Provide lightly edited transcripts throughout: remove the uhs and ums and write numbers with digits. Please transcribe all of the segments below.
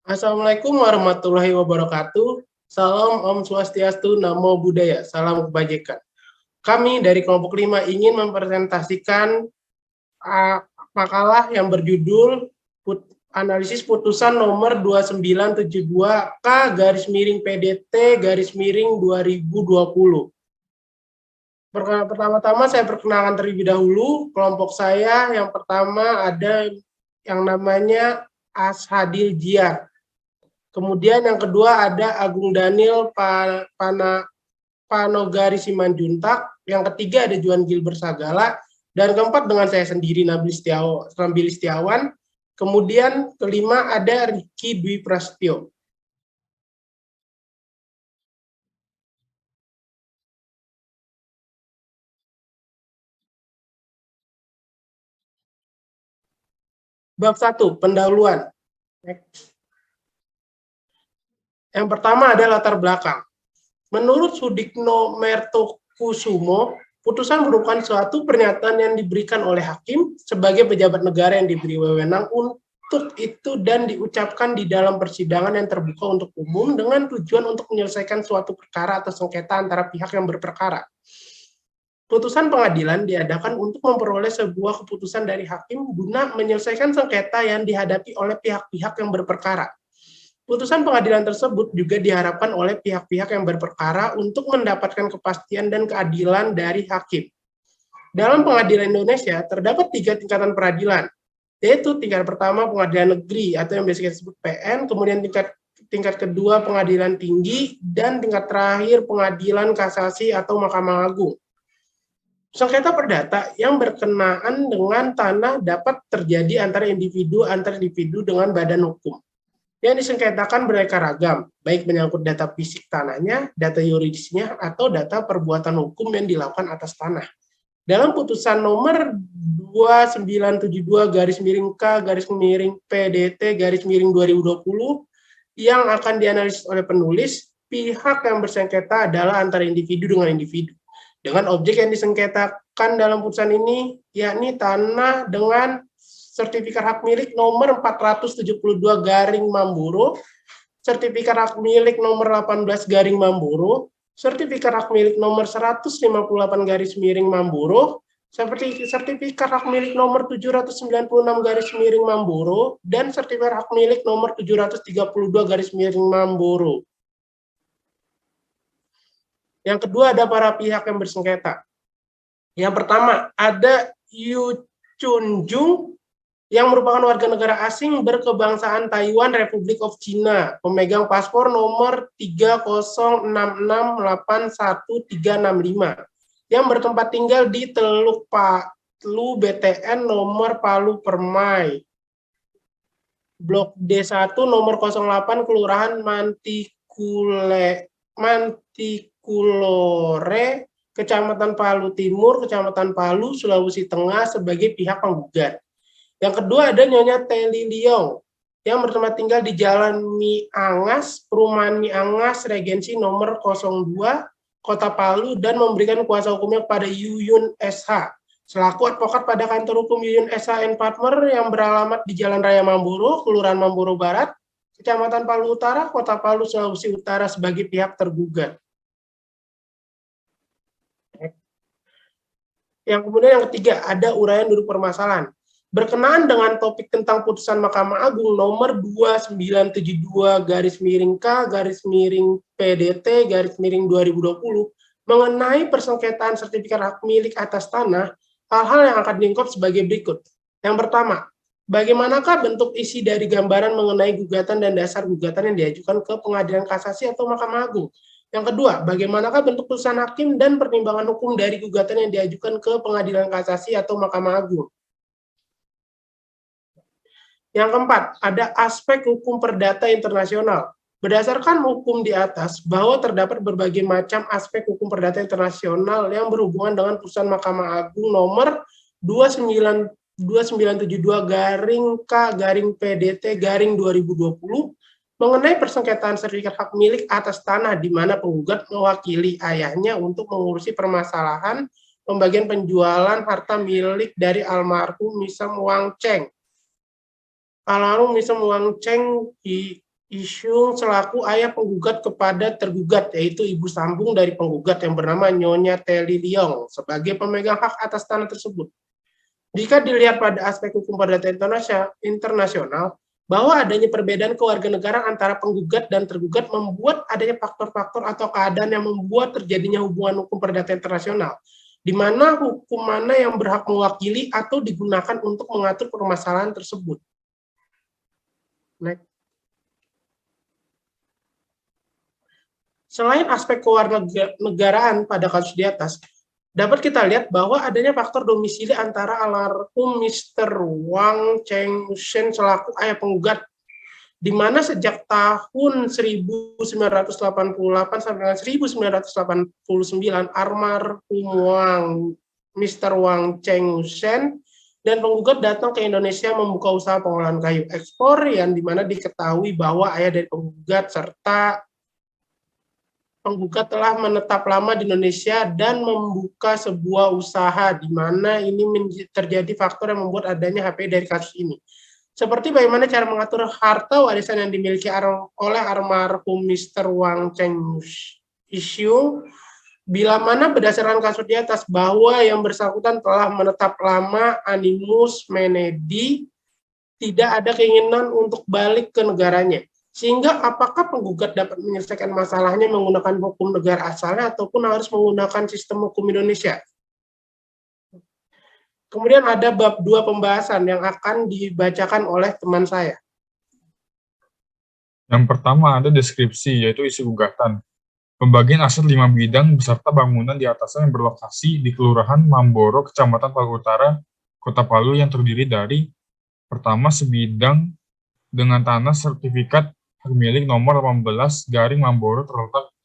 Assalamualaikum warahmatullahi wabarakatuh. Salam Om Swastiastu, Namo Buddhaya, salam kebajikan. Kami dari kelompok 5 ingin mempresentasikan makalah yang berjudul Analisis Putusan nomor 2972K/PDT-2020. Pertama-tama saya perkenalkan terlebih dahulu kelompok saya. Yang pertama ada yang namanya Ashadil Jiar. Kemudian yang kedua ada Agung Daniel Panogari Simanjuntak. Yang ketiga ada Juan Gilbert Sagala. Dan keempat dengan saya sendiri, Nabil Setiawan. Kemudian kelima ada Ricky Dwi Prasetyo. Bab 1, pendahuluan. Yang pertama ada latar belakang. Menurut Sudikno Mertokusumo, putusan merupakan suatu pernyataan yang diberikan oleh hakim sebagai pejabat negara yang diberi wewenang untuk itu dan diucapkan di dalam persidangan yang terbuka untuk umum dengan tujuan untuk menyelesaikan suatu perkara atau sengketa antara pihak yang berperkara. Putusan pengadilan diadakan untuk memperoleh sebuah keputusan dari hakim guna menyelesaikan sengketa yang dihadapi oleh pihak-pihak yang berperkara. Putusan pengadilan tersebut juga diharapkan oleh pihak-pihak yang berperkara untuk mendapatkan kepastian dan keadilan dari hakim. Dalam pengadilan Indonesia terdapat 3 tingkatan peradilan, yaitu tingkat pertama pengadilan negeri atau yang biasa disebut PN, kemudian tingkat kedua pengadilan tinggi, dan tingkat terakhir pengadilan kasasi atau Mahkamah Agung. Sengketa perdata yang berkenaan dengan tanah dapat terjadi antar individu dengan badan hukum. Yang disengketakan beraneka ragam, baik menyangkut data fisik tanahnya, data yuridisnya, atau data perbuatan hukum yang dilakukan atas tanah. Dalam putusan nomor 2972-K/PDT-2020 yang akan dianalisis oleh penulis, pihak yang bersengketa adalah antara individu dengan individu. Dengan objek yang disengketakan dalam putusan ini, yakni tanah dengan sertifikat hak milik nomor 472/Mamboro, sertifikat hak milik nomor 18/Mamboro, sertifikat hak milik nomor 158/Mamboro, sertifikat hak milik nomor 796/Mamboro, dan sertifikat hak milik nomor 732/Mamboro. Yang kedua ada para pihak yang bersengketa. Yang pertama ada Yu Chunjung yang merupakan warga negara asing berkebangsaan Taiwan Republic of China, pemegang paspor nomor 306681365, yang bertempat tinggal di Teluk Palu BTN nomor Palu Permai, Blok D1 nomor 08 Kelurahan Mantikulore, Kecamatan Palu Timur, Kecamatan Palu, Sulawesi Tengah sebagai pihak penggugat. Yang kedua ada Nyonya Teli Liong yang bertempat tinggal di Jalan Miangas, Perumahan Miangas, Regensi nomor 02, Kota Palu, dan memberikan kuasa hukumnya kepada Yuyun SH selaku advokat pada kantor hukum Yuyun SH & Partner yang beralamat di Jalan Raya Mamboro, Kelurahan Mamboro Barat, Kecamatan Palu Utara, Kota Palu, Sulawesi Utara sebagai pihak tergugat. Yang kemudian yang ketiga ada uraian duduk permasalahan. Berkenaan dengan topik tentang putusan Mahkamah Agung nomor 2972-K/PDT-2020 mengenai persengketaan sertifikat hak milik atas tanah, hal-hal yang akan diungkap sebagai berikut. Yang pertama, bagaimanakah bentuk isi dari gambaran mengenai gugatan dan dasar gugatan yang diajukan ke Pengadilan Kasasi atau Mahkamah Agung? Yang kedua, bagaimanakah bentuk putusan hakim dan pertimbangan hukum dari gugatan yang diajukan ke Pengadilan Kasasi atau Mahkamah Agung? Yang keempat, ada aspek hukum perdata internasional. Berdasarkan hukum di atas, bahwa terdapat berbagai macam aspek hukum perdata internasional yang berhubungan dengan putusan Mahkamah Agung nomor 2972-K/PDT-2020 mengenai persengketaan sertifikat hak milik atas tanah di mana penggugat mewakili ayahnya untuk mengurusi permasalahan pembagian penjualan harta milik dari almarhum Misem Wang Cheng. Almarhum Misem Wang Cheng Isyung selaku ayah penggugat kepada tergugat, yaitu ibu sambung dari penggugat yang bernama Nyonya Telly Leong sebagai pemegang hak atas tanah tersebut. Jika dilihat pada aspek hukum perdata internasional, bahwa adanya perbedaan kewarganegaraan antara penggugat dan tergugat membuat adanya faktor-faktor atau keadaan yang membuat terjadinya hubungan hukum perdata internasional, di mana hukum mana yang berhak mewakili atau digunakan untuk mengatur permasalahan tersebut. Next. Selain aspek kewarganegaraan pada kasus di atas, dapat kita lihat bahwa adanya faktor domisili antara almarhum Mr. Wang Chengshen selaku ayah penggugat, di mana sejak tahun 1988 sampai dengan 1989 almarhum Mr. Wang Chengshen dan penggugat datang ke Indonesia membuka usaha pengolahan kayu ekspor yang dimana diketahui bahwa ayah dari penggugat serta penggugat telah menetap lama di Indonesia dan membuka sebuah usaha di mana ini terjadi faktor yang membuat adanya HP dari kasus ini. Seperti bagaimana cara mengatur harta warisan yang dimiliki oleh almarhum Mr. Wang Cheng-isyung, bila mana berdasarkan kasus di atas bahwa yang bersangkutan telah menetap lama animus menedi, tidak ada keinginan untuk balik ke negaranya. Sehingga apakah penggugat dapat menyelesaikan masalahnya menggunakan hukum negara asalnya ataupun harus menggunakan sistem hukum Indonesia. Kemudian ada bab 2 pembahasan yang akan dibacakan oleh teman saya. Yang pertama ada deskripsi, yaitu isi gugatan. Pembagian aset 5 bidang beserta bangunan di atasnya yang berlokasi di Kelurahan Mamboro, Kecamatan Palu Utara, Kota Palu yang terdiri dari pertama sebidang dengan tanah sertifikat hak milik nomor 18 garing Mamboro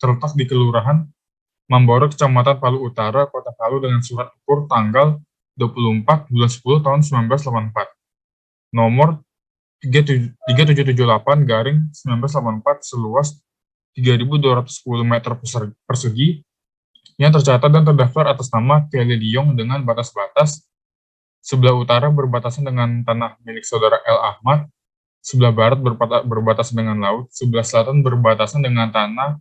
terletak di Kelurahan Mamboro, Kecamatan Palu Utara, Kota Palu dengan surat ukur tanggal 24 bulan 10 tahun 1984. Nomor 3778 garing 1984 seluas 3.210 meter persegi yang tercatat dan terdaftar atas nama Kelly Leong dengan batas-batas sebelah utara berbatasan dengan tanah milik saudara L. Ahmad, sebelah barat berbatasan dengan laut, sebelah selatan berbatasan dengan tanah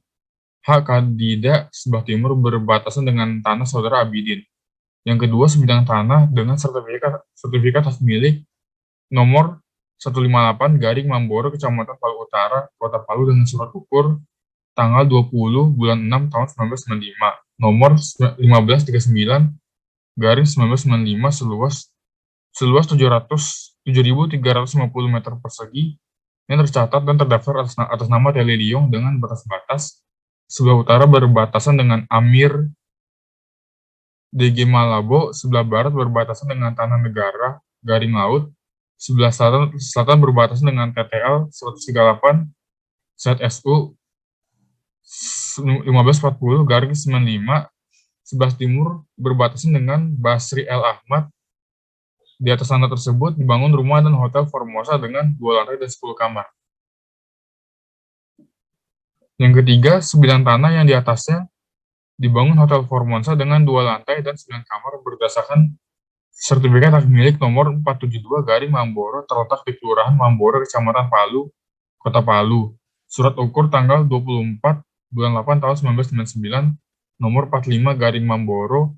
H. Kadida, sebelah timur berbatasan dengan tanah saudara Abidin. Yang kedua, sebidang tanah dengan sertifikat hak milik nomor 158 garing Mamboro, Kecamatan Palu Utara, Kota Palu dengan surat ukur tanggal 20 bulan 6 tahun 1995, nomor 1539 garing 1995 seluas 7.350 meter persegi yang tercatat dan terdaftar atas nama Telly Leong dengan batas-batas sebelah utara berbatasan dengan Amir DG Malabo, sebelah barat berbatasan dengan Tanah Negara garing laut, sebelah selatan berbatasan dengan TTL 138 ZSU 1540 garing 95, sebelah timur berbatasan dengan Basri L. Ahmad. Di atas tanah tersebut dibangun rumah dan hotel Formosa dengan 2 lantai dan 10 kamar. Yang ketiga, sebidang tanah yang di atasnya dibangun hotel Formosa dengan 2 lantai dan 9 kamar berdasarkan sertifikat hak milik nomor 472 garing Mamboro terletak di Kelurahan Mamboro, Kecamatan Palu, Kota Palu. Surat ukur tanggal 24 bulan 8 tahun 1999, nomor 45 garing Mamboro,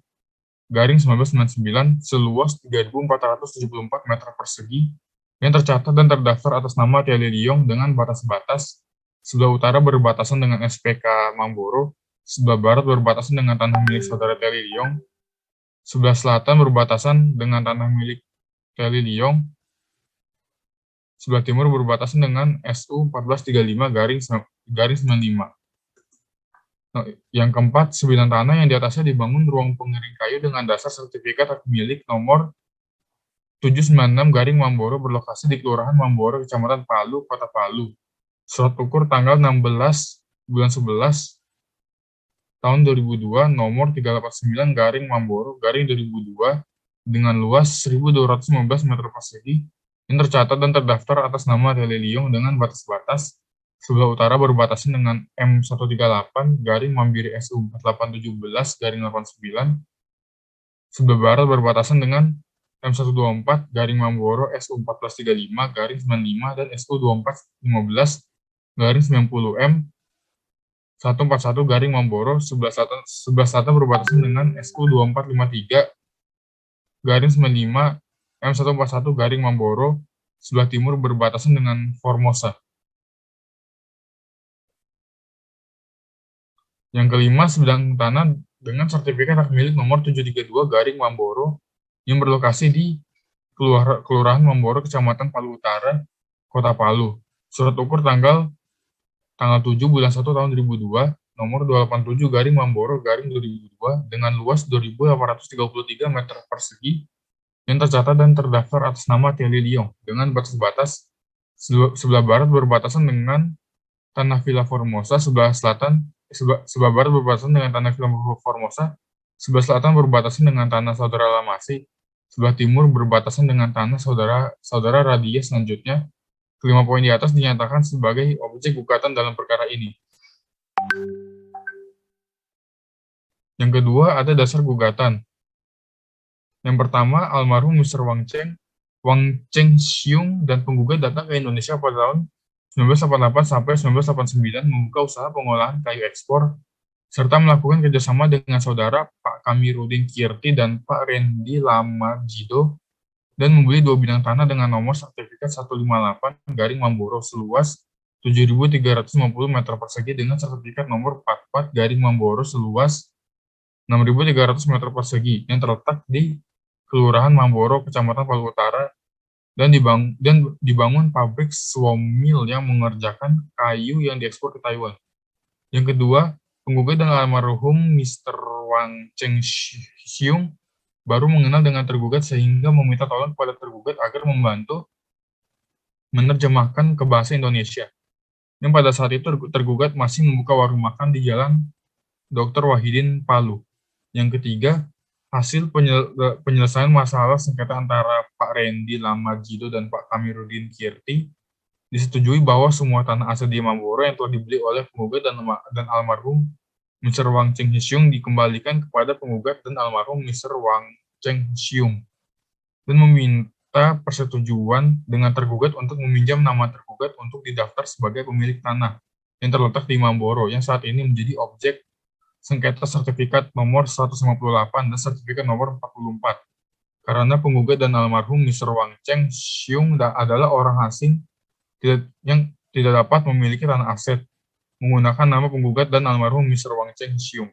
garing 1999, seluas 3.474 meter persegi, yang tercatat dan terdaftar atas nama Telly Leong dengan batas-batas sebelah utara berbatasan dengan SPK Mamboro, sebelah barat berbatasan dengan tanah milik saudara Telly Leong, sebelah selatan berbatasan dengan tanah milik Telly Leong, sebelah timur berbatasan dengan SU 1435 garing 95. Yang keempat, sebidang tanah yang di atasnya dibangun ruang pengering kayu dengan dasar sertifikat hak milik nomor 796 garing Mamboro berlokasi di Kelurahan Mamboro, Kecamatan Palu, Kota Palu. Surat ukur tanggal 16 bulan 11 tahun 2002 nomor 389 garing Mamboro garing 2002 dengan luas 1.215 meter persegi yang tercatat dan terdaftar atas nama Telly Leong dengan batas-batas sebelah utara berbatasan dengan M138 garing Mambiri SU 4817 garing 89, sebelah barat berbatasan dengan M124 garing Mamboro SU 1435 garing 95 dan SU 2415 garing 90M 141 garing Mamboro sebelah selatan berbatasan dengan SU 2453 garing 95 M141 garing Mamboro sebelah timur berbatasan dengan Formosa. Yang kelima, sebidang tanah dengan sertifikat hak milik nomor 732 garing Mamboro yang berlokasi di Kelurahan Mamboro, Kecamatan Palu Utara, Kota Palu. Surat ukur tanggal 7 bulan 1 tahun 2002, nomor 287 garing Mamboro garing 2002 dengan luas 2.833 meter persegi yang tercatat dan terdaftar atas nama Tiali Liong dengan batas-batas sebelah barat berbatasan dengan Tanah Villa Formosa, sebelah barat berbatasan dengan Tanah Villa Formosa, sebelah selatan berbatasan dengan Tanah Saudara Lamasi, sebelah timur berbatasan dengan Tanah Saudara Radia. Selanjutnya, kelima poin di atas dinyatakan sebagai objek gugatan dalam perkara ini. Yang kedua, ada dasar gugatan. Yang pertama, almarhum Mr. Wang Cheng Xiong dan penggugat datang ke Indonesia pada tahun 1988 sampai 1989 membuka usaha pengolahan kayu ekspor serta melakukan kerjasama dengan saudara Pak Kamirudin Kirti dan Pak Randy Lamarjido dan membeli 2 bidang tanah dengan nomor sertifikat 158 garing Mamboro seluas 7.350 meter persegi dengan sertifikat nomor 44 garing Mamboro seluas 6.300 meter persegi yang terletak di Kelurahan Mamboro, Kecamatan Palu Utara, dan dibangun pabrik sawmill yang mengerjakan kayu yang diekspor ke Taiwan. Yang kedua, penggugat dan almarhum Mr. Wang Cheng Xiong baru mengenal dengan tergugat sehingga meminta tolong kepada tergugat agar membantu menerjemahkan ke bahasa Indonesia. Yang pada saat itu tergugat masih membuka warung makan di Jalan Dr. Wahidin, Palu. Yang ketiga, hasil penyelesaian masalah sengketa antara Pak Randy Lamarjido dan Pak Kamirudin Kirti disetujui bahwa semua tanah aset di Mamboro yang telah dibeli oleh penggugat dan almarhum Mr. Wang Cheng Xiong dikembalikan kepada penggugat dan almarhum Mr. Wang Cheng Xiong dan meminta persetujuan dengan tergugat untuk meminjam nama tergugat untuk didaftar sebagai pemilik tanah yang terletak di Mamboro yang saat ini menjadi objek sengketa sertifikat nomor 158 dan sertifikat nomor 44. Karena penggugat dan almarhum Mr. Wang Cheng Xiong adalah orang asing yang tidak dapat memiliki tanah aset menggunakan nama penggugat dan almarhum Mr. Wang Cheng Xiong.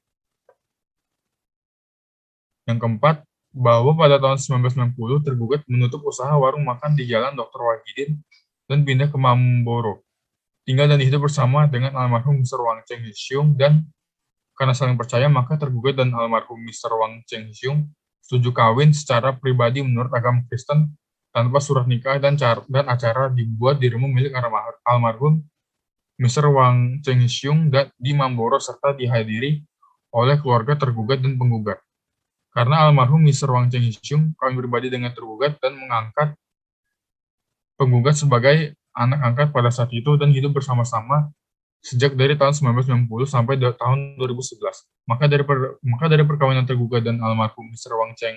Yang keempat, bahwa pada tahun 1990 tergugat menutup usaha warung makan di Jalan Dr. Wahidin dan pindah ke Mamboro. Tinggal dan hidup bersama dengan almarhum Mr. Wang Cheng Xiong dan karena saling percaya, maka tergugat dan almarhum Mr. Wang Cheng Xiong setuju kawin secara pribadi menurut agama Kristen tanpa surat nikah dan acara dibuat di rumah milik almarhum Mr. Wang Cheng Xiong di Mamboro serta dihadiri oleh keluarga tergugat dan penggugat. Karena almarhum Mr. Wang Cheng Xiong kawin pribadi dengan tergugat dan mengangkat penggugat sebagai anak angkat pada saat itu dan hidup bersama-sama sejak dari tahun 1990 sampai tahun 2011. Maka dari perkawinan tergugat dan almarhum Mr. Wang Cheng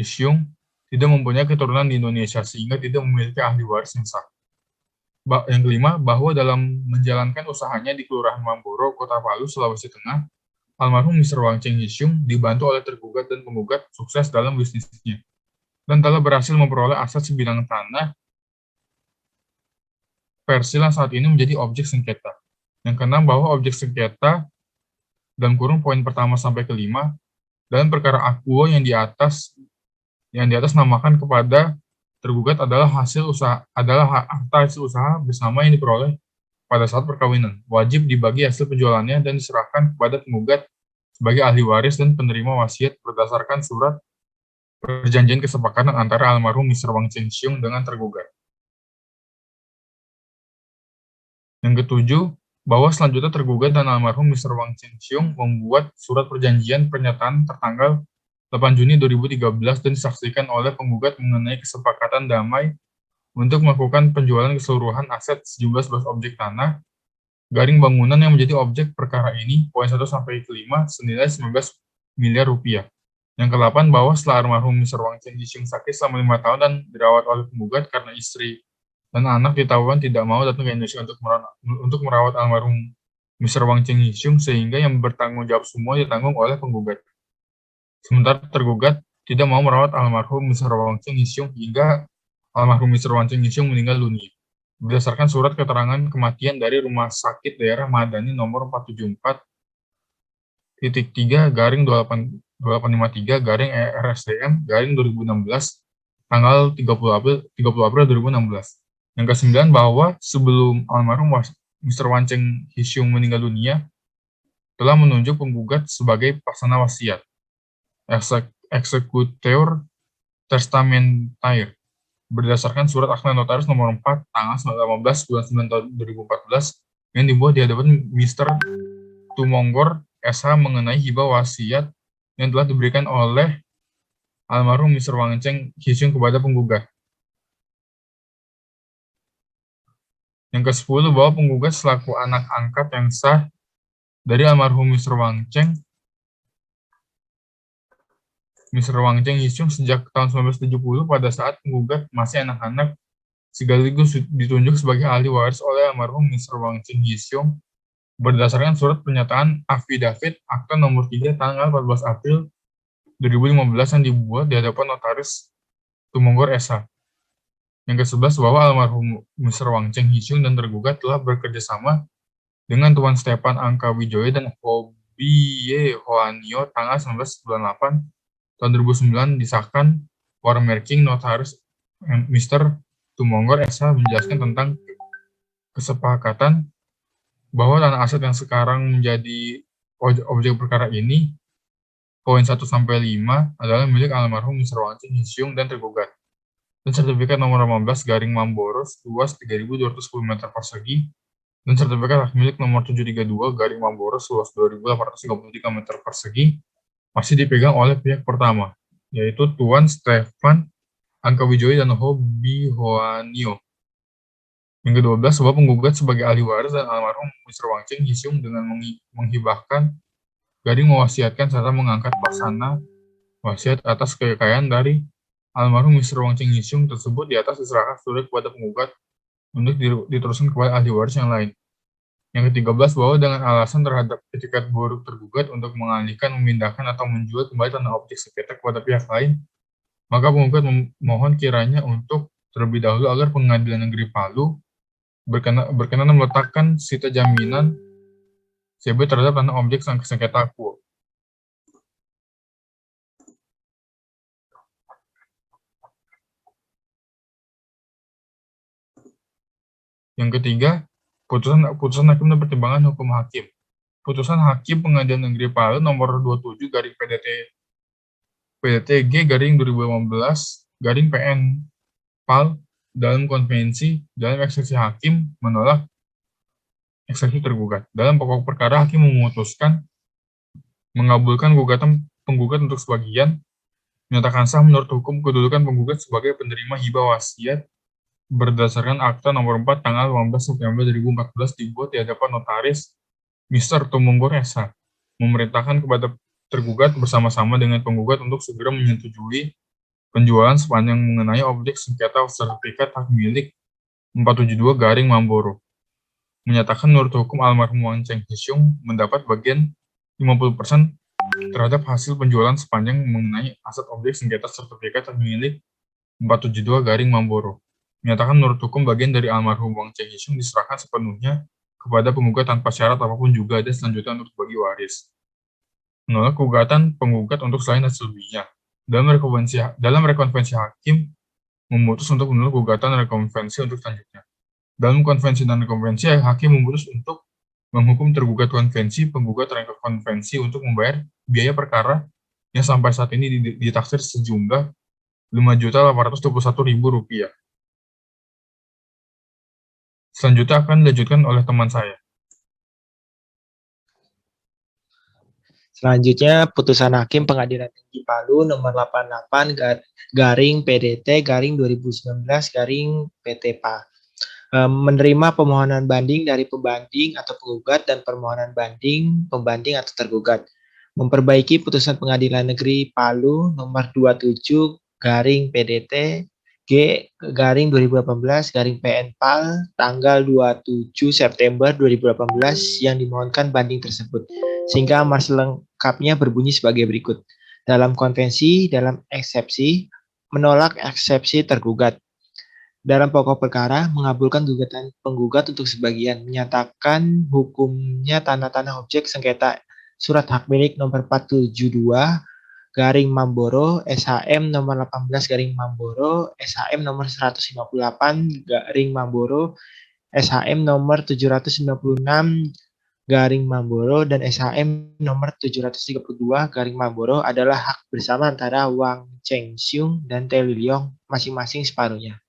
Xiong tidak mempunyai keturunan di Indonesia sehingga tidak memiliki ahli waris yang sah. Yang kelima, bahwa dalam menjalankan usahanya di Kelurahan Mamboro, Kota Palu, Sulawesi Tengah, almarhum Mr. Wang Cheng Xiong dibantu oleh tergugat dan penggugat sukses dalam bisnisnya dan telah berhasil memperoleh aset sebidang tanah parcel yang saat ini menjadi objek sengketa. Yang keenam, bahwa objek sengketa dalam kurung poin pertama sampai kelima dalam perkara akuo yang di atas namakan kepada tergugat adalah harta hasil usaha bersama yang diperoleh pada saat perkawinan. Wajib dibagi hasil penjualannya dan diserahkan kepada penggugat sebagai ahli waris dan penerima wasiat berdasarkan surat perjanjian kesepakatan antara almarhum Mr. Wang Cheng Xiong dengan tergugat. Yang ketujuh, bahwa selanjutnya tergugat dan almarhum Mr. Wang Cheng Xiong membuat surat perjanjian pernyataan tertanggal 8 Juni 2013 dan disaksikan oleh penggugat mengenai kesepakatan damai untuk melakukan penjualan keseluruhan aset sejumlah 11 objek tanah, garing bangunan yang menjadi objek perkara ini, poin 1 sampai 5, senilai 19 miliar rupiah. Yang ke-8, bahwa setelah almarhum Mr. Wang Cheng Xiong sakit selama 5 tahun dan dirawat oleh penggugat karena istri dan anak di Taiwan tidak mau datang ke Indonesia untuk merawat almarhum Mr. Wang Cheng Hisiung, sehingga yang bertanggung jawab semua ditanggung oleh penggugat. Sementara tergugat tidak mau merawat almarhum Mr. Wang Cheng Hisiung hingga almarhum Mr. Wang Cheng Hisiung meninggal dunia. Berdasarkan surat keterangan kematian dari Rumah Sakit Daerah Madani nomor 474.3/2853/RSDM/2016 tanggal 30 April 2016. Yang ke-9, bahwa sebelum almarhum Mr. Wang Cheng Hisiung meninggal dunia, telah menunjuk penggugat sebagai pelaksana wasiat, eksekutor testamentaire, berdasarkan surat akta notaris nomor 4 tanggal 18 bulan 9 tahun 2014 yang dibuat di hadapan Mr. Tumonggor SH mengenai hibah wasiat yang telah diberikan oleh almarhum Mr. Wang Cheng Hisiung kepada penggugat. Yang ke-10, bahwa penggugat selaku anak angkat yang sah dari almarhum Mr. Wang Cheng Hisiung sejak tahun 1970 pada saat penggugat masih anak-anak, sekaligus ditunjuk sebagai ahli waris oleh almarhum Mr. Wang Cheng Hisiung berdasarkan surat pernyataan afidavit akta nomor 3 tanggal 14 April 2015 yang dibuat di hadapan notaris Tumonggor SH. Yang ke-11, bahwa almarhum Mr. Wang Cheng Hisiung dan tergugat telah bekerja sama dengan Tuan Stepan Angka Wijoyo dan Hobie Hoanio tanggal 19 bulan 8 tahun 2009 disahkan Warmarking notaris Mr. Tumonggor SH menjelaskan tentang kesepakatan bahwa tanah aset yang sekarang menjadi objek perkara ini, poin 1-5 adalah milik almarhum Mr. Wang Cheng Hisiung dan tergugat, dan sertifikat nomor 15/Mamboro luas 3.210 meter persegi, dan sertifikat hak milik nomor 732/Mamboro seluas 2.833 meter persegi masih dipegang oleh pihak pertama, yaitu Tuan Stefan Angka Wijoyo dan Hobie Hoanio. Yang ke-12, bahwa penggugat sebagai ahli waris dan almarhum Mr. Wang Cheng Hisiung dengan menghibahkan, mewasiatkan serta mengangkat pelaksana wasiat atas kekayaan dari almarhum Mr. Wang Cheng Hisiung tersebut di atas diserahkan surat kepada penggugat untuk diteruskan kepada ahli waris yang lain. Yang ke-13, bahwa dengan alasan terhadap etikat buruk tergugat untuk mengalihkan, memindahkan, atau menjual kembali tanah objek sengketa kepada pihak lain, maka penggugat memohon kiranya untuk terlebih dahulu agar Pengadilan Negeri Palu berkenan meletakkan sita jaminan CB terhadap tanah objek sengketa akuo. Yang ketiga, putusan hakim dan pertimbangan hukum hakim. Putusan Hakim Pengadilan Negeri Palu nomor 27/PDTG/2015/PN PAL dalam eksepsi hakim menolak eksepsi tergugat. Dalam pokok perkara, hakim memutuskan mengabulkan gugatan penggugat untuk sebagian, menyatakan sah menurut hukum kedudukan penggugat sebagai penerima hibah wasiat berdasarkan akta nomor 4 tanggal 15 September 2014 dibuat di hadapan notaris Mr. Tumonggor SH, memerintahkan kepada tergugat bersama-sama dengan penggugat untuk segera menyetujui penjualan sepanjang mengenai objek sengketa sertifikat hak milik 472/Mamboro. Menyatakan menurut hukum almarhum Wang Cheng Hisiung mendapat bagian 50% terhadap hasil penjualan sepanjang mengenai aset objek sengketa sertifikat hak milik 472/Mamboro. Menyatakan menurut hukum bagian dari almarhum Wang Cheng Hisiung diserahkan sepenuhnya kepada penggugat tanpa syarat apapun juga dan selanjutnya untuk bagi waris. Menolak gugatan penggugat untuk selain dan selebihnya. Dalam rekonvensi hakim memutus untuk menolak gugatan rekonvensi untuk selanjutnya. Dalam konvensi dan rekonvensi, hakim memutus untuk menghukum tergugat konvensi penggugat rekonvensi untuk membayar biaya perkara yang sampai saat ini ditaksir sejumlah Rp5.821.000. Selanjutnya akan dilanjutkan oleh teman saya. Selanjutnya, putusan Hakim Pengadilan Tinggi Palu nomor 88/PDT/2019/PT-PA. Menerima permohonan banding dari pembanding atau penggugat dan permohonan banding pembanding atau tergugat. Memperbaiki putusan Pengadilan Negeri Palu nomor 27/PDT garing 2018 garing PN PAL tanggal 27 September 2018 yang dimohonkan banding tersebut. Sehingga amar selengkapnya berbunyi sebagai berikut. Dalam konvensi, dalam eksepsi, menolak eksepsi tergugat. Dalam pokok perkara, mengabulkan gugatan penggugat untuk sebagian, menyatakan hukumnya tanah-tanah objek sengketa surat hak milik nomor 472 garing Mamboro, SHM nomor 18 garing Mamboro, SHM nomor 158 garing Mamboro, SHM nomor 796 garing Mamboro, dan SHM nomor 732 garing Mamboro adalah hak bersama antara Wang Chengxiong dan Te Liliong masing-masing separuhnya.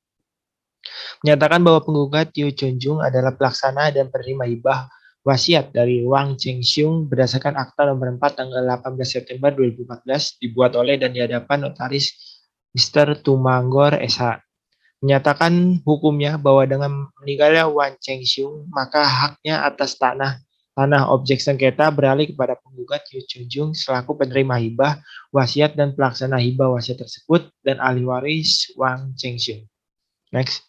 Menyatakan bahwa penggugat Yu Chunjung adalah pelaksana dan penerima hibah wasiat dari Wang Chengxiong berdasarkan akta nomor 4 tanggal 18 September 2014 dibuat oleh dan di hadapan notaris Mr. Tumanggor SH. Menyatakan hukumnya bahwa dengan meninggalnya Wang Chengxiong maka haknya atas tanah objek sengketa beralih kepada penggugat Yu Chunjung selaku penerima hibah wasiat dan pelaksana hibah wasiat tersebut dan ahli waris Wang Chengxiong. Next.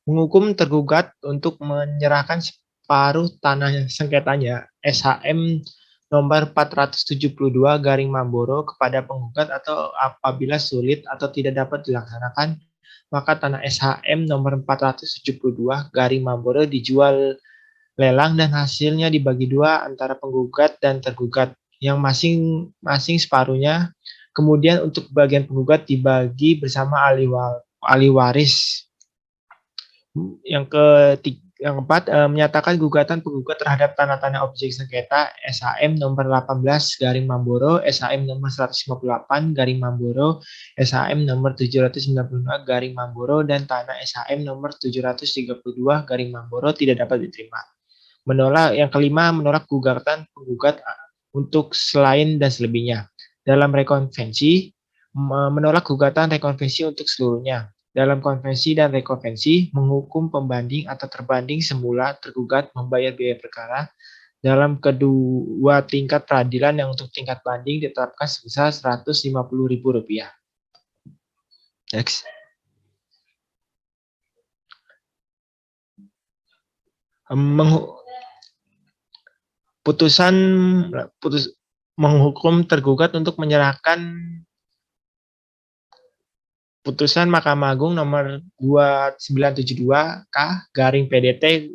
Menghukum tergugat untuk menyerahkan separuh tanah sengketanya SHM nomor 472 garing Mamboro kepada penggugat atau apabila sulit atau tidak dapat dilaksanakan maka tanah SHM nomor 472 garing Mamboro dijual lelang dan hasilnya dibagi dua antara penggugat dan tergugat yang masing-masing separuhnya. Kemudian untuk bagian penggugat dibagi bersama ahli waris. Yang keempat, menyatakan gugatan penggugat terhadap tanah-tanah objek sengketa SHM nomor 18 garing Mamboro, SHM nomor 158 garing Mamboro, SHM nomor 792 garing Mamboro, dan tanah SHM nomor 732 garing Mamboro tidak dapat diterima. Yang kelima, menolak gugatan penggugat untuk selain dan selebihnya. Dalam rekonvensi, menolak gugatan rekonvensi untuk seluruhnya. Dalam konvensi dan rekonvensi, menghukum pembanding atau terbanding semula tergugat membayar biaya perkara dalam kedua tingkat peradilan yang untuk tingkat banding ditetapkan sebesar Rp150.000. Next. Menghukum tergugat untuk menyerahkan putusan Mahkamah Agung nomor 2972K garing PDT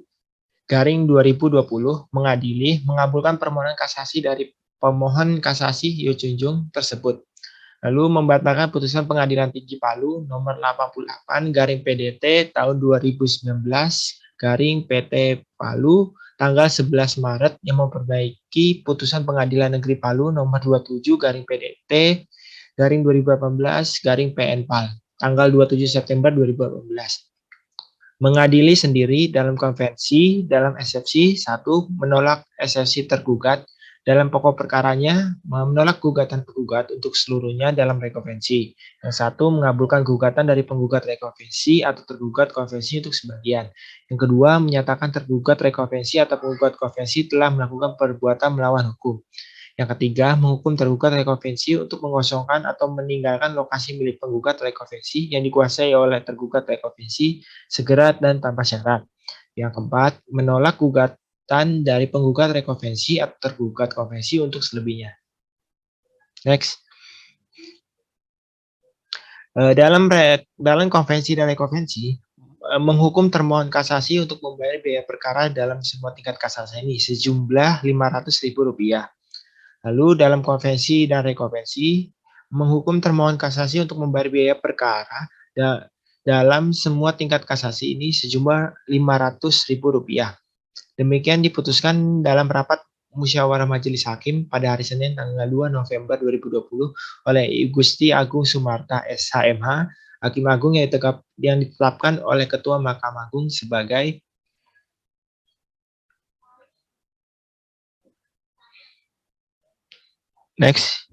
garing 2020 mengadili mengabulkan permohonan kasasi dari pemohon kasasi Yu Chunjung tersebut. Lalu membatalkan putusan Pengadilan Tinggi Palu nomor 88 garing PDT tahun 2019 garing PT Palu tanggal 11 Maret yang memperbaiki putusan Pengadilan Negeri Palu nomor 27 garing PDT garing 2018 garing PN PAL tanggal 27 September 2018. Mengadili sendiri dalam konvensi, dalam eksepsi, 1. Menolak eksepsi tergugat, dalam pokok perkaranya, menolak gugatan penggugat untuk seluruhnya dalam rekonvensi. Yang 1. Mengabulkan gugatan dari penggugat rekonvensi atau tergugat konvensi untuk sebagian. Yang kedua, menyatakan tergugat rekonvensi atau penggugat konvensi telah melakukan perbuatan melawan hukum. Yang ketiga, menghukum tergugat rekonvensi untuk mengosongkan atau meninggalkan lokasi milik penggugat rekonvensi yang dikuasai oleh tergugat rekonvensi segera dan tanpa syarat. Yang keempat, menolak gugatan dari penggugat rekonvensi atau tergugat konvensi untuk selebihnya. Next. Dalam konvensi dan rekonvensi, menghukum termohon kasasi untuk membayar biaya perkara dalam semua tingkat kasasi ini sejumlah Rp500.000. Lalu dalam konvensi dan rekonvensi, menghukum termohon kasasi untuk membayar biaya perkara dalam semua tingkat kasasi ini sejumlah Rp500.000. Demikian diputuskan dalam rapat musyawarah majelis hakim pada hari Senin tanggal 2 November 2020 oleh Gusti Agung Sumarta SHMH, Hakim Agung yang ditetapkan oleh Ketua Mahkamah Agung sebagai Next.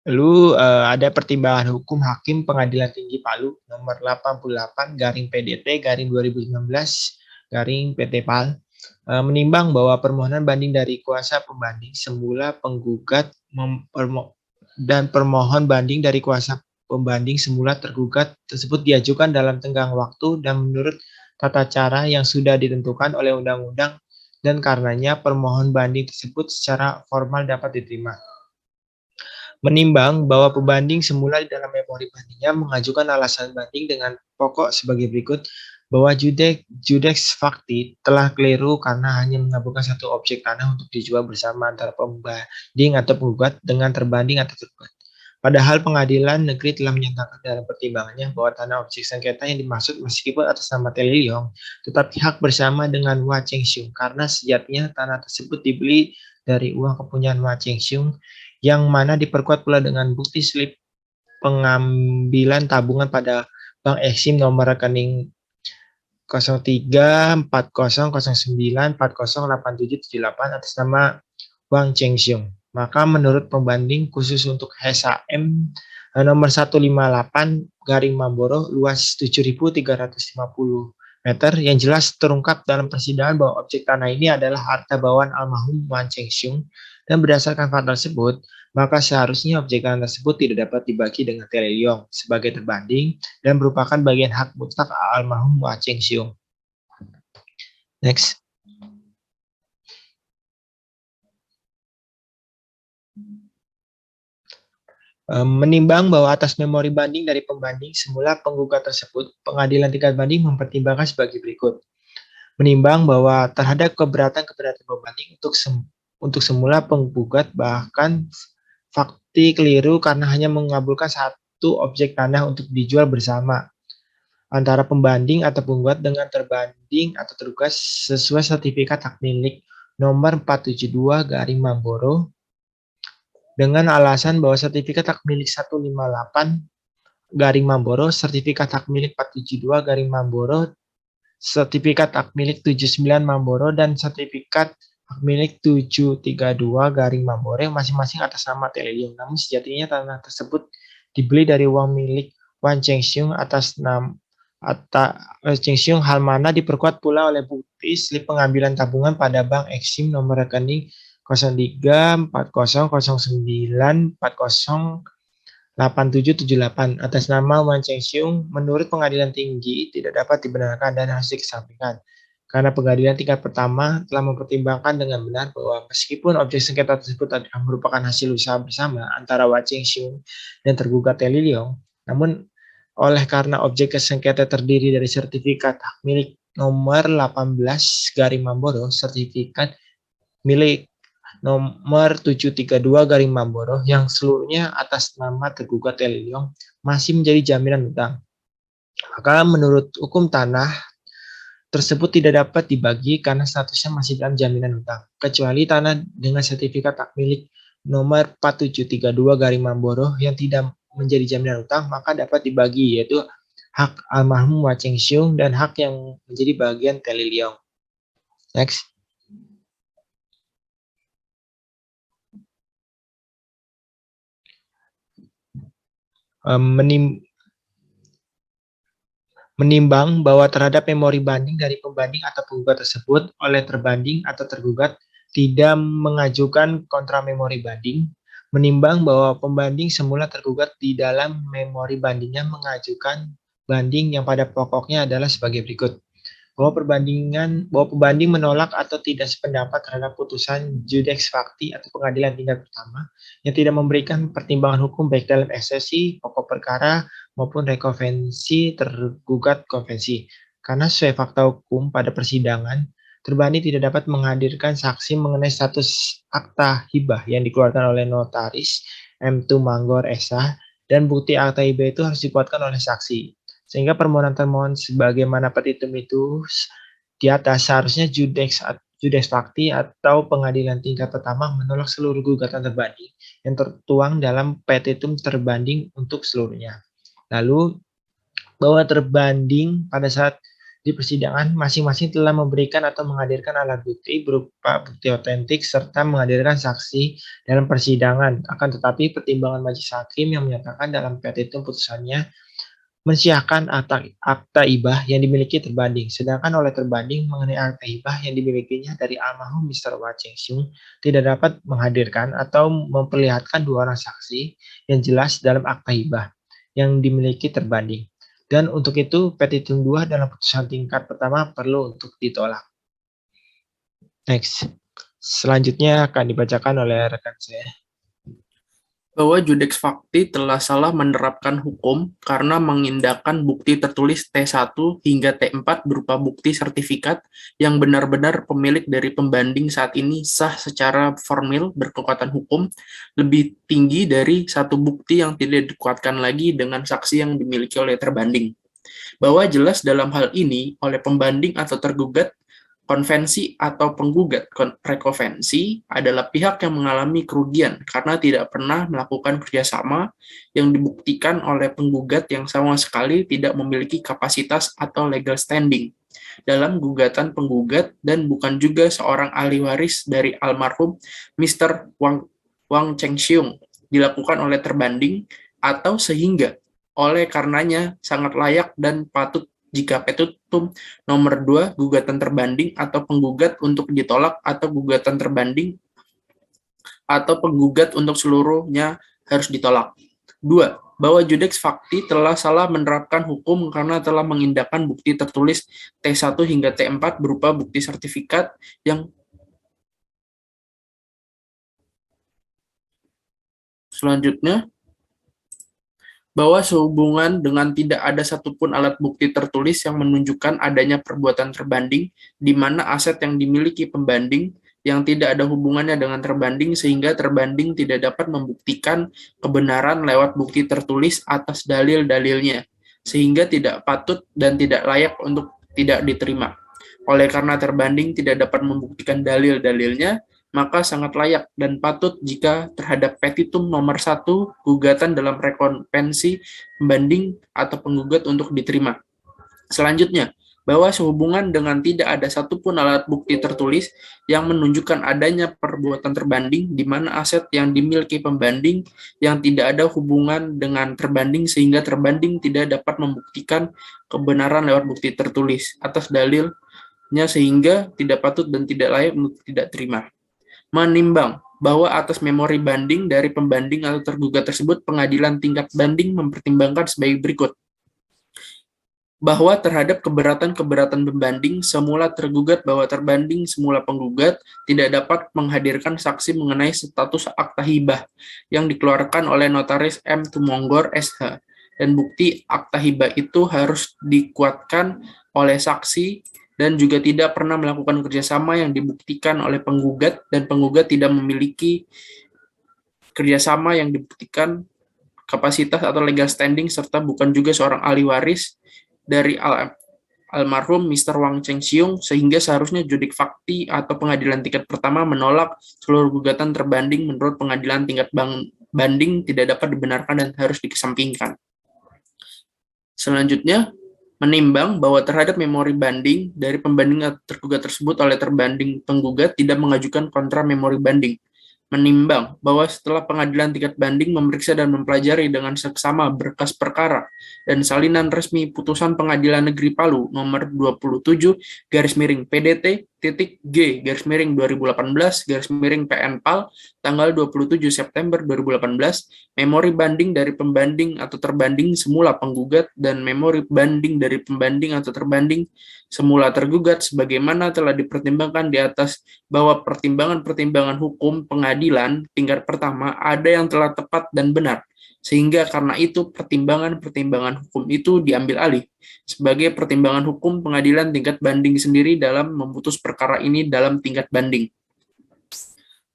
Lalu ada pertimbangan hukum Hakim Pengadilan Tinggi Palu nomor 88 garing PDT garing 2019 garing PT PAL menimbang bahwa permohonan banding dari kuasa pembanding semula penggugat permohon banding dari kuasa pembanding semula tergugat tersebut diajukan dalam tenggang waktu dan menurut tata cara yang sudah ditentukan oleh undang-undang dan karenanya permohon banding tersebut secara formal dapat diterima. Menimbang bahwa pembanding semula di dalam memori bandingnya mengajukan alasan banding dengan pokok sebagai berikut, bahwa judex facti telah keliru karena hanya mengabulkan satu objek tanah untuk dijual bersama antara pembanding atau penggugat dengan terbanding atau tergugat. Padahal pengadilan negeri telah menyatakan dalam pertimbangannya bahwa tanah objek sengketa yang dimaksud meskipun atas nama Teli Liong, tetapi hak bersama dengan Hua Chengxiong karena sejatinya tanah tersebut dibeli dari uang kepunyaan Hua Chengxiong yang mana diperkuat pula dengan bukti slip pengambilan tabungan pada Bank Exim nomor rekening 034009408778 atas nama Wang Chengxiong. Maka menurut pembanding khusus untuk HSAM nomor 158 garing Mamboro luas 7.350 meter yang jelas terungkap dalam persidangan bahwa objek tanah ini adalah harta bawaan almarhum Wang Chengxiong dan berdasarkan fakta tersebut maka seharusnya objek tanah tersebut tidak dapat dibagi dengan Teli Liong sebagai terbanding dan merupakan bagian hak mutlak almarhum Wang Chengxiong. Next. Menimbang bahwa atas memori banding dari pembanding semula penggugat tersebut, pengadilan tingkat banding mempertimbangkan sebagai berikut. Menimbang bahwa terhadap keberatan pembanding untuk semula penggugat bahkan fakti keliru karena hanya mengabulkan satu objek tanah untuk dijual bersama antara pembanding atau penggugat dengan terbanding atau tergugat sesuai sertifikat hak milik nomor 472 garing Mamboro dengan alasan bahwa sertifikat hak milik 158 garing Mamboro, sertifikat hak milik 472 garing Mamboro, sertifikat hak milik 79 Mamboro, dan sertifikat hak milik 732 garing Mamboro yang masing-masing atas nama Teli Liong. Namun sejatinya tanah tersebut dibeli dari uang milik Wang Chengxiong atas nama Chengxiong, hal mana diperkuat pula oleh bukti slip pengambilan tabungan pada Bank Exim nomor rekening 034009408778 atas nama Wang Chengxiong menurut pengadilan tinggi tidak dapat dibenarkan dan harus dikesampingkan. Karena pengadilan tingkat pertama telah mempertimbangkan dengan benar bahwa meskipun objek sengketa tersebut adalah merupakan hasil usaha bersama antara Wang Chengxiong dan tergugat Teli Liong, namun oleh karena objek sengketa terdiri dari sertifikat hak milik nomor 18 garing Mamboro, sertifikat milik nomor 732 garing Mamboro yang seluruhnya atas nama tergugat Teli Liong masih menjadi jaminan utang. Maka menurut hukum tanah tersebut tidak dapat dibagi karena statusnya masih dalam jaminan utang, kecuali tanah dengan sertifikat hak milik nomor 4732 garing Mamboro yang tidak menjadi jaminan utang maka dapat dibagi, yaitu hak almarhum Wang Chengxiong dan hak yang menjadi bagian Teli Liong. Next. Menimbang bahwa terhadap memori banding dari pembanding atau penggugat tersebut oleh terbanding atau tergugat tidak mengajukan kontra memori banding, menimbang bahwa pembanding semula tergugat di dalam memori bandingnya mengajukan banding yang pada pokoknya adalah sebagai berikut. Bahwa pembanding menolak atau tidak sependapat terhadap putusan judex facti atau pengadilan tingkat pertama yang tidak memberikan pertimbangan hukum baik dalam eksepsi pokok perkara maupun rekonvensi tergugat konvensi. Karena sesuai fakta hukum pada persidangan, terbanding tidak dapat menghadirkan saksi mengenai status akta hibah yang dikeluarkan oleh notaris M. Manggor S.A. dan bukti akta hibah itu harus dikuatkan oleh saksi. Sehingga permohonan termohon sebagaimana petitum itu di atas seharusnya judex facti atau pengadilan tingkat pertama menolak seluruh gugatan terbanding yang tertuang dalam petitum terbanding untuk seluruhnya. Lalu bahwa terbanding pada saat di persidangan masing-masing telah memberikan atau menghadirkan alat bukti berupa bukti otentik serta menghadirkan saksi dalam persidangan. Akan tetapi pertimbangan majelis hakim yang menyatakan dalam petitum putusannya mensyahkan akta hibah yang dimiliki terbanding. Sedangkan oleh terbanding mengenai akta hibah yang dimilikinya dari almarhum Mr. Wang Chengxiong tidak dapat menghadirkan atau memperlihatkan dua orang saksi yang jelas dalam akta hibah yang dimiliki terbanding. Dan untuk itu petitum 2 dalam putusan tingkat pertama perlu untuk ditolak. Next. Selanjutnya akan dibacakan oleh rekan saya. Bahwa Judex Fakti telah salah menerapkan hukum karena mengindahkan bukti tertulis T1 hingga T4 berupa bukti sertifikat yang benar-benar pemilik dari pembanding saat ini sah secara formil berkekuatan hukum lebih tinggi dari satu bukti yang tidak dikuatkan lagi dengan saksi yang dimiliki oleh terbanding. Bahwa jelas dalam hal ini oleh pembanding atau tergugat, konvensi atau penggugat rekonvensi adalah pihak yang mengalami kerugian karena tidak pernah melakukan kerjasama yang dibuktikan oleh penggugat yang sama sekali tidak memiliki kapasitas atau legal standing dalam gugatan penggugat dan bukan juga seorang ahli waris dari almarhum Mr. Wang Chengxiong dilakukan oleh terbanding atau sehingga oleh karenanya sangat layak dan patut jika petitum nomor 2 gugatan terbanding atau penggugat untuk ditolak atau gugatan terbanding atau penggugat untuk seluruhnya harus ditolak. 2. Bahwa Judex Fakti telah salah menerapkan hukum karena telah mengindahkan bukti tertulis T1 hingga T4 berupa bukti sertifikat yang selanjutnya bahwa sehubungan dengan tidak ada satupun alat bukti tertulis yang menunjukkan adanya perbuatan terbanding, di mana aset yang dimiliki pembanding yang tidak ada hubungannya dengan terbanding sehingga terbanding tidak dapat membuktikan kebenaran lewat bukti tertulis atas dalil-dalilnya, sehingga tidak patut dan tidak layak untuk tidak diterima. Oleh karena terbanding tidak dapat membuktikan dalil-dalilnya, maka sangat layak dan patut jika terhadap petitum nomor 1 gugatan dalam rekonvensi pembanding atau penggugat untuk diterima. Selanjutnya, bahwa sehubungan dengan tidak ada satupun alat bukti tertulis yang menunjukkan adanya perbuatan terbanding di mana aset yang dimiliki pembanding yang tidak ada hubungan dengan terbanding sehingga terbanding tidak dapat membuktikan kebenaran lewat bukti tertulis atas dalilnya sehingga tidak patut dan tidak layak untuk tidak terima. Menimbang bahwa atas memori banding dari pembanding atau tergugat tersebut, pengadilan tingkat banding mempertimbangkan sebagai berikut. Bahwa terhadap keberatan-keberatan pembanding, semula tergugat bahwa terbanding semula penggugat tidak dapat menghadirkan saksi mengenai status akta hibah yang dikeluarkan oleh notaris M. Tumonggor SH, dan bukti akta hibah itu harus dikuatkan oleh saksi dan juga tidak pernah melakukan kerjasama yang dibuktikan oleh penggugat, dan penggugat tidak memiliki kerjasama yang dibuktikan kapasitas atau legal standing, serta bukan juga seorang ahli waris dari almarhum Mr. Wang Chengxiong, sehingga seharusnya Judex Fakti atau pengadilan tingkat pertama menolak seluruh gugatan terbanding menurut pengadilan tingkat banding tidak dapat dibenarkan dan harus dikesampingkan. Selanjutnya, menimbang bahwa terhadap memori banding dari pembanding atau tergugat tersebut oleh terbanding penggugat tidak mengajukan kontra memori banding. Menimbang bahwa setelah pengadilan tingkat banding memeriksa dan mempelajari dengan seksama berkas perkara dan salinan resmi putusan Pengadilan Negeri Palu nomor 27 /G/G/2018/PN tanggal 27 September 2018, memori banding dari pembanding atau terbanding semula penggugat dan memori banding dari pembanding atau terbanding semula tergugat sebagaimana telah dipertimbangkan di atas, bahwa pertimbangan-pertimbangan hukum pengadilan tingkat pertama ada yang telah tepat dan benar, sehingga karena itu pertimbangan-pertimbangan hukum itu diambil alih sebagai pertimbangan hukum pengadilan tingkat banding sendiri dalam memutus perkara ini dalam tingkat banding.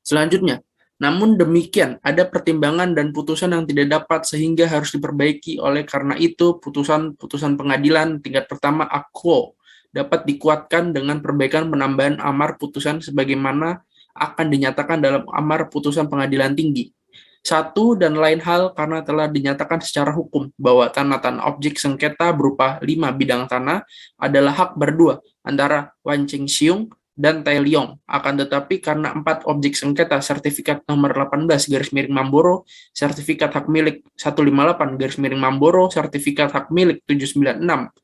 Selanjutnya, namun demikian ada pertimbangan dan putusan yang tidak dapat sehingga harus diperbaiki. Oleh karena itu putusan pengadilan tingkat pertama akwo dapat dikuatkan dengan perbaikan penambahan amar putusan sebagaimana akan dinyatakan dalam amar putusan pengadilan tinggi. Satu dan lain hal karena telah dinyatakan secara hukum bahwa tanah-tanah objek sengketa berupa 5 bidang tanah adalah hak berdua antara Wang Chengxiong dan Taeliong. Akan tetapi karena 4 objek sengketa sertifikat nomor 18 garis miring Mamboro, sertifikat hak milik 158 garis miring Mamboro, sertifikat hak milik 796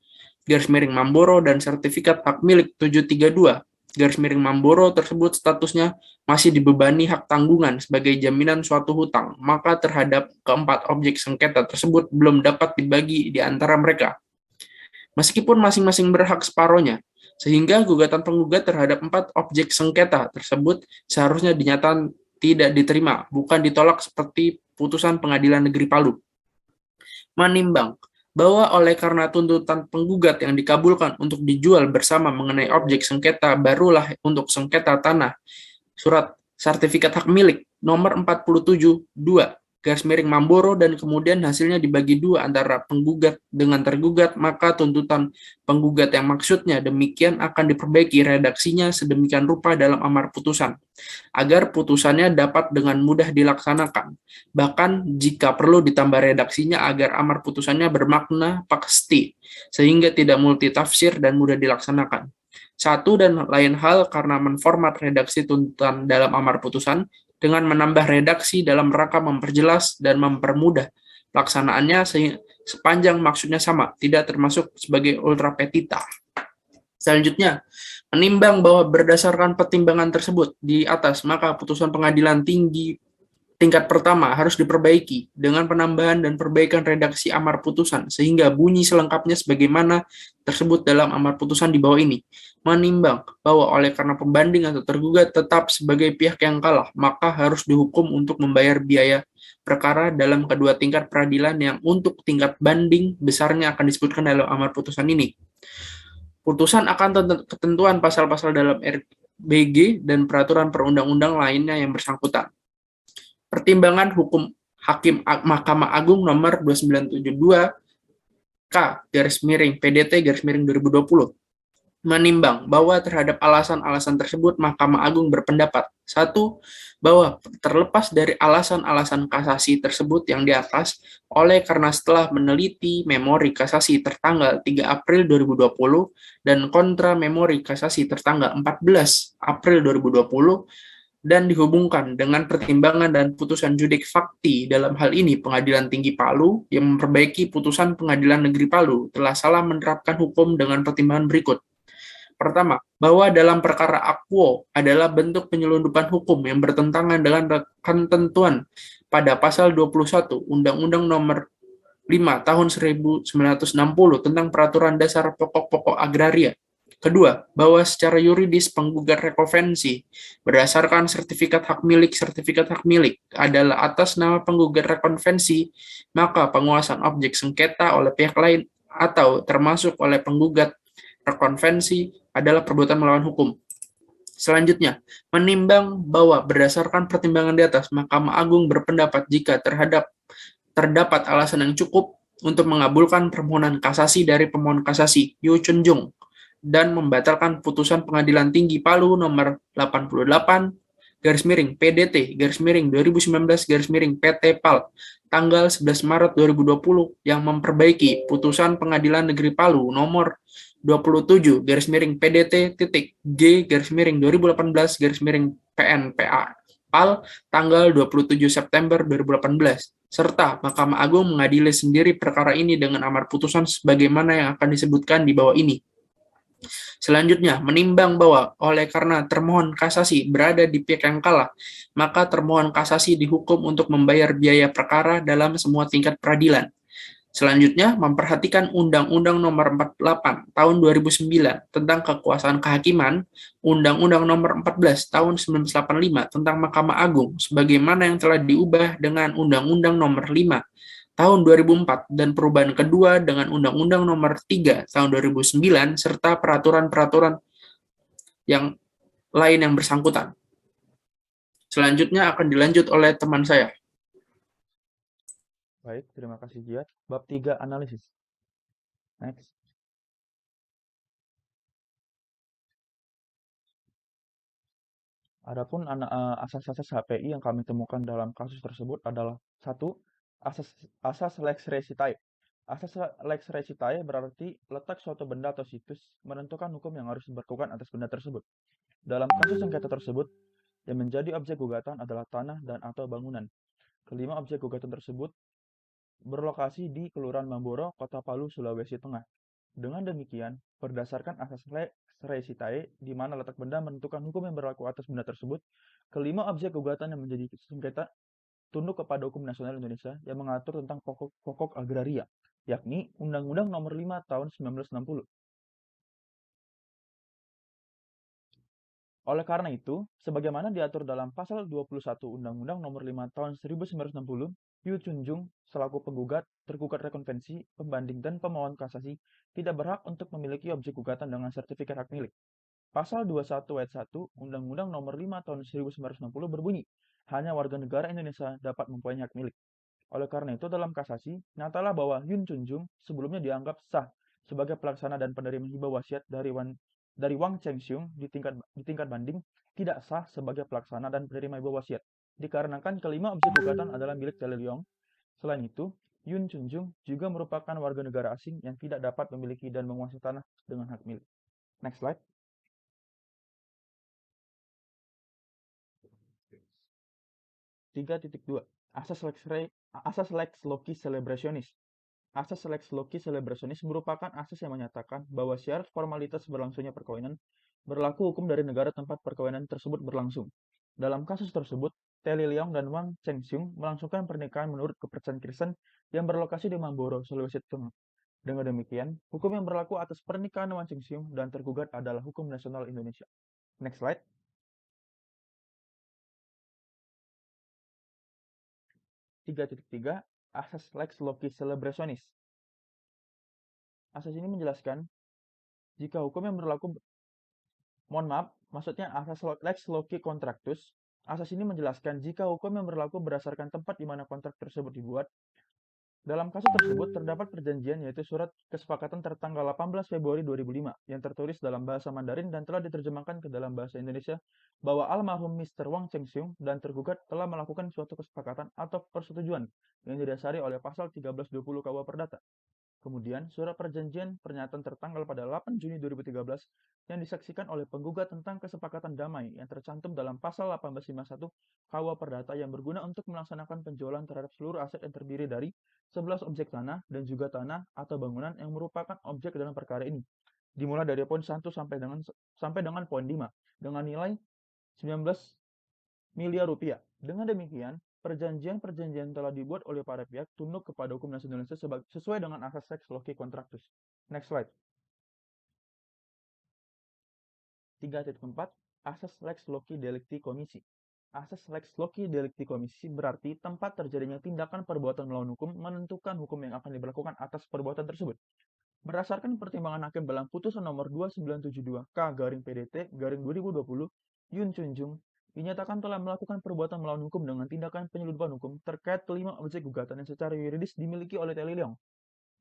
garis miring Mamboro, dan sertifikat hak milik 732 garis miring Mamboro tersebut statusnya masih dibebani hak tanggungan sebagai jaminan suatu hutang, maka terhadap keempat objek sengketa tersebut belum dapat dibagi di antara mereka, meskipun masing-masing berhak separohnya, sehingga gugatan penggugat terhadap 4 objek sengketa tersebut seharusnya dinyatakan tidak diterima, bukan ditolak seperti putusan Pengadilan Negeri Palu. Menimbang bahwa oleh karena tuntutan penggugat yang dikabulkan untuk dijual bersama mengenai objek sengketa barulah untuk sengketa tanah, surat sertifikat hak milik nomor 47/2 garis miring Mamboro, dan kemudian hasilnya dibagi dua antara penggugat dengan tergugat, maka tuntutan penggugat yang maksudnya demikian akan diperbaiki redaksinya sedemikian rupa dalam amar putusan, agar putusannya dapat dengan mudah dilaksanakan. Bahkan jika perlu ditambah redaksinya agar amar putusannya bermakna pasti, sehingga tidak multitafsir dan mudah dilaksanakan. Satu dan lain hal karena menformat redaksi tuntutan dalam amar putusan dengan menambah redaksi dalam rangka memperjelas dan mempermudah pelaksanaannya sepanjang maksudnya sama, tidak termasuk sebagai ultra petita. Selanjutnya, menimbang bahwa berdasarkan pertimbangan tersebut di atas, maka putusan pengadilan tinggi tingkat pertama harus diperbaiki dengan penambahan dan perbaikan redaksi amar putusan sehingga bunyi selengkapnya sebagaimana tersebut dalam amar putusan di bawah ini. Menimbang bahwa oleh karena pembanding atau tergugat tetap sebagai pihak yang kalah, maka harus dihukum untuk membayar biaya perkara dalam kedua tingkat peradilan yang untuk tingkat banding besarnya akan disebutkan dalam amar putusan ini. Putusan akan ketentuan pasal-pasal dalam RBG dan peraturan perundang-undang lainnya yang bersangkutan. Pertimbangan Hukum Hakim Mahkamah Agung nomor 2972 K garis miring PDT garis miring 2020 menimbang bahwa terhadap alasan-alasan tersebut Mahkamah Agung berpendapat: 1. Bahwa terlepas dari alasan-alasan kasasi tersebut yang di atas, oleh karena setelah meneliti memori kasasi tertanggal 3 April 2020 dan kontra memori kasasi tertanggal 14 April 2020, dan dihubungkan dengan pertimbangan dan putusan judik fakti dalam hal ini Pengadilan Tinggi Palu yang memperbaiki putusan Pengadilan Negeri Palu telah salah menerapkan hukum dengan pertimbangan berikut. Pertama, bahwa dalam perkara akwo adalah bentuk penyelundupan hukum yang bertentangan dengan ketentuan pada pasal 21 Undang-Undang Nomor 5 Tahun 1960 tentang Peraturan Dasar Pokok-pokok Agraria. Kedua, bahwa secara yuridis penggugat rekonvensi berdasarkan sertifikat hak milik adalah atas nama penggugat rekonvensi, maka penguasaan objek sengketa oleh pihak lain atau termasuk oleh penggugat rekonvensi adalah perbuatan melawan hukum. Selanjutnya, menimbang bahwa berdasarkan pertimbangan di atas, Mahkamah Agung berpendapat jika terdapat alasan yang cukup untuk mengabulkan permohonan kasasi dari pemohon kasasi Yu Chunjung dan membatalkan putusan Pengadilan Tinggi Palu nomor 88 garis miring PDT garis miring 2019 garis miring PT PAL tanggal 11 Maret 2020 yang memperbaiki putusan Pengadilan Negeri Palu nomor 27 garis miring PDT titik G garis miring 2018 garis miring PNPA PAL tanggal 27 September 2018, serta Mahkamah Agung mengadili sendiri perkara ini dengan amar putusan sebagaimana yang akan disebutkan di bawah ini. Selanjutnya, menimbang bahwa oleh karena termohon kasasi berada di pihak yang kalah, maka termohon kasasi dihukum untuk membayar biaya perkara dalam semua tingkat peradilan. Selanjutnya, memperhatikan Undang-Undang Nomor 48 Tahun 2009 tentang Kekuasaan Kehakiman, Undang-Undang Nomor 14 Tahun 1985 tentang Mahkamah Agung, sebagaimana yang telah diubah dengan Undang-Undang Nomor 5 Tahun 2004 dan perubahan kedua dengan Undang-Undang Nomor 3 Tahun 2009 serta peraturan-peraturan yang lain yang bersangkutan. Selanjutnya akan dilanjut oleh teman saya. Baik, terima kasih Jiat. Bab 3 analisis. Next. Adapun asas-asas HPI yang kami temukan dalam kasus tersebut adalah 1. Asas lex recitae. Asas lex recitae berarti letak suatu benda atau situs menentukan hukum yang harus diberlakukan atas benda tersebut. Dalam kasus sengketa tersebut, yang menjadi objek gugatan adalah tanah dan atau bangunan. Kelima objek gugatan tersebut berlokasi di Kelurahan Mamboro, Kota Palu, Sulawesi Tengah. Dengan demikian, berdasarkan asas lex resitae, di mana letak benda menentukan hukum yang berlaku atas benda tersebut, kelima objek gugatan yang menjadi sengketa tunduk kepada hukum nasional Indonesia yang mengatur tentang pokok agraria, yakni Undang-Undang Nomor 5 Tahun 1960. Oleh karena itu, sebagaimana diatur dalam Pasal 21 Undang-Undang Nomor 5 Tahun 1960, Yu Chunjung selaku penggugat, tergugat rekonvensi, pembanding, dan pemohon kasasi tidak berhak untuk memiliki objek gugatan dengan sertifikat hak milik. Pasal 21 ayat 1 Undang-Undang Nomor 5 Tahun 1960 berbunyi, hanya warga negara Indonesia dapat mempunyai hak milik. Oleh karena itu, dalam kasasi, nyatalah bahwa Yun Chunjung sebelumnya dianggap sah sebagai pelaksana dan penerima hibah wasiat dari Wang Chengxiong di tingkat banding tidak sah sebagai pelaksana dan penerima hibah wasiat, dikarenakan kelima objek gugatan adalah milik Tele Leong. Selain itu, Yun Chunjung juga merupakan warga negara asing yang tidak dapat memiliki dan menguasai tanah dengan hak milik. Next slide. Asas lex loci celebrationis. Asas lex loci celebrationis merupakan asas yang menyatakan bahwa syarat formalitas berlangsungnya perkawinan berlaku hukum dari negara tempat perkawinan tersebut berlangsung. Dalam kasus tersebut, Tele Leong dan Wang Chengxiong melangsungkan pernikahan menurut kepercayaan Kristen yang berlokasi di Mamboro, Sulawesi Tengah. Dengan demikian, hukum yang berlaku atas pernikahan Wang Chengxiong dan tergugat adalah hukum nasional Indonesia. Next slide. Asas lex loci celebrationis. Asas ini menjelaskan jika hukum yang berlaku, maksudnya asas lex loci contractus. Asas ini menjelaskan jika hukum yang berlaku berdasarkan tempat di mana kontrak tersebut dibuat. Dalam kasus tersebut terdapat perjanjian yaitu surat kesepakatan tertanggal 18 Februari 2005 yang tertulis dalam bahasa Mandarin dan telah diterjemahkan ke dalam bahasa Indonesia bahwa almarhum Mr. Wang Chengxiong dan tergugat telah melakukan suatu kesepakatan atau persetujuan yang didasari oleh pasal 1320 KUH Perdata. Kemudian, surat perjanjian pernyataan tertanggal pada 8 Juni 2013 yang disaksikan oleh penggugat tentang kesepakatan damai yang tercantum dalam pasal 1851 KUH Perdata yang berguna untuk melaksanakan penjualan terhadap seluruh aset yang terdiri dari 11 objek tanah dan juga tanah atau bangunan yang merupakan objek dalam perkara ini, dimulai dari poin 1 sampai dengan poin 5 dengan nilai 19 miliar rupiah. Dengan demikian, perjanjian-perjanjian telah dibuat oleh para pihak tunduk kepada hukum nasional Indonesia sesuai dengan asas lex loci contractus. Next slide. 3.4 Asas lex loci delicti commissi. Asas lex loci delicti commissi berarti tempat terjadinya tindakan perbuatan melawan hukum menentukan hukum yang akan diberlakukan atas perbuatan tersebut. Berdasarkan pertimbangan hakim dalam putusan nomor 2972 K/PDT/2020, Yun Chunjung dinyatakan telah melakukan perbuatan melawan hukum dengan tindakan penyeludupan hukum terkait kelima objek gugatan yang secara yuridis dimiliki oleh Tele Leong.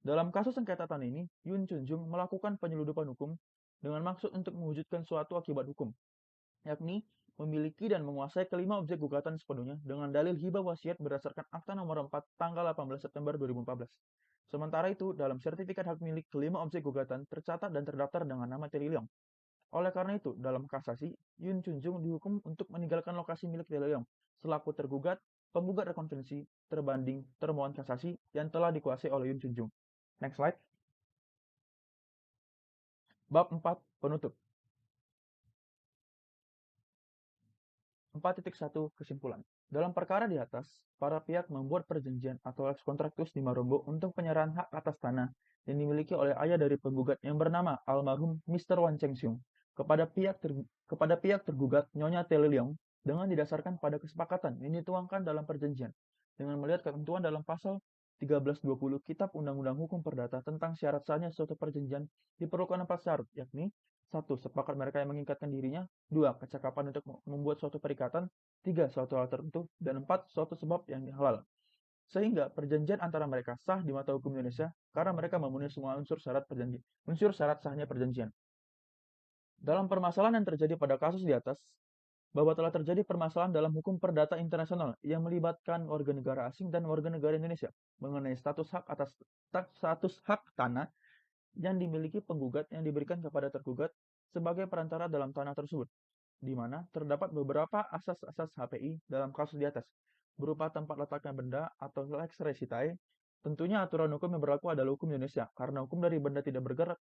Dalam kasus sengketa tanah ini, Yun Chunjung melakukan penyeludupan hukum dengan maksud untuk mewujudkan suatu akibat hukum, yakni memiliki dan menguasai kelima objek gugatan sepenuhnya dengan dalil hibah wasiat berdasarkan Akta Nomor 4 tanggal 18 September 2014. Sementara itu, dalam sertifikat hak milik kelima objek gugatan tercatat dan terdaftar dengan nama Tele Leong. Oleh karena itu, dalam kasasi, Yun Chunjung dihukum untuk meninggalkan lokasi milik Tele Leong selaku tergugat, penggugat rekonvensi, terbanding, termohon kasasi yang telah dikuasai oleh Yun Chunjung. Next slide. Bab 4 penutup. 4.1 Kesimpulan. Dalam perkara di atas, para pihak membuat perjanjian atau lex contractus di Marombo untuk penyerahan hak atas tanah yang dimiliki oleh ayah dari penggugat yang bernama almarhum Mr. Wang Chengxiong kepada pihak tergugat Nyonya Tele Leong dengan didasarkan pada kesepakatan yang dituangkan dalam perjanjian dengan melihat ketentuan dalam pasal 1320 Kitab Undang-Undang Hukum Perdata tentang syarat sahnya suatu perjanjian diperlukan 4 syarat, yakni 1. Sepakat mereka yang mengikatkan dirinya. 2. Kecakapan untuk membuat suatu perikatan. 3. Suatu hal tertentu. Dan 4. Suatu sebab yang halal. Sehingga perjanjian antara mereka sah di mata hukum Indonesia karena mereka memenuhi semua unsur syarat sahnya perjanjian. Dalam permasalahan yang terjadi pada kasus di atas, bahwa telah terjadi permasalahan dalam hukum perdata internasional yang melibatkan warga negara asing dan warga negara Indonesia mengenai status hak tanah yang dimiliki penggugat yang diberikan kepada tergugat sebagai perantara dalam tanah tersebut. di mana terdapat beberapa asas-asas HPI dalam kasus di atas, berupa tempat letaknya benda atau lex recitae. Tentunya aturan hukum yang berlaku adalah hukum Indonesia, karena hukum dari benda tidak bergerak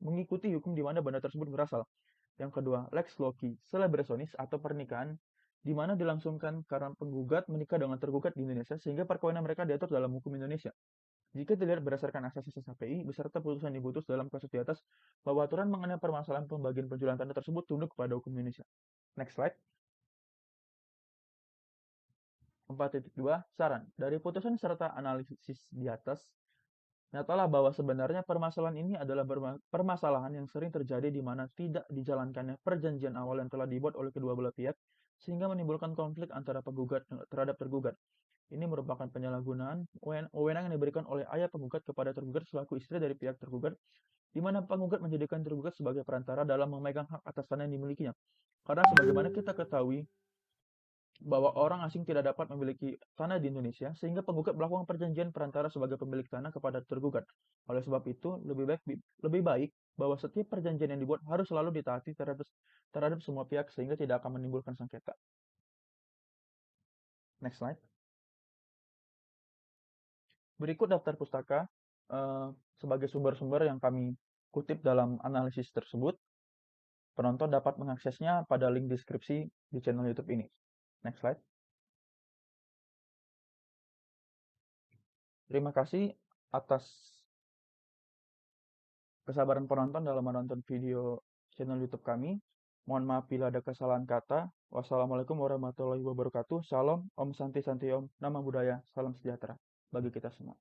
mengikuti hukum di mana benda tersebut berasal. Yang kedua, lex loci celebrationis atau pernikahan, di mana dilangsungkan karena penggugat menikah dengan tergugat di Indonesia, sehingga perkawinan mereka diatur dalam hukum Indonesia. Jika dilihat berdasarkan asas-asas HPI beserta putusan diputus dalam kasus di atas, bahwa aturan mengenai permasalahan pembagian penjualan tanah tersebut tunduk kepada hukum Indonesia. Next slide. 4.2 Saran. Dari putusan serta analisis di atas, nyatalah bahwa sebenarnya permasalahan ini adalah permasalahan yang sering terjadi di mana tidak dijalankannya perjanjian awal yang telah dibuat oleh kedua belah pihak, sehingga menimbulkan konflik antara penggugat terhadap tergugat. Ini merupakan penyalahgunaan wewenang yang diberikan oleh ayah penggugat kepada tergugat selaku istri dari pihak tergugat, di mana penggugat menjadikan tergugat sebagai perantara dalam memegang hak atas tanah yang dimilikinya. Karena sebagaimana kita ketahui, bahwa orang asing tidak dapat memiliki tanah di Indonesia, sehingga penggugat melakukan perjanjian perantara sebagai pemilik tanah kepada tergugat. Oleh sebab itu, lebih baik bahwa setiap perjanjian yang dibuat harus selalu ditaati terhadap semua pihak, sehingga tidak akan menimbulkan sengketa. Next slide. Berikut daftar pustaka sebagai sumber-sumber yang kami kutip dalam analisis tersebut. Penonton dapat mengaksesnya pada link deskripsi di channel YouTube ini. Next slide. Terima kasih atas kesabaran penonton dalam menonton video channel YouTube kami. Mohon maaf bila ada kesalahan kata. Wassalamualaikum warahmatullahi wabarakatuh. Salam, Om Santi Santi Om, Nama Budaya, salam sejahtera bagi kita semua.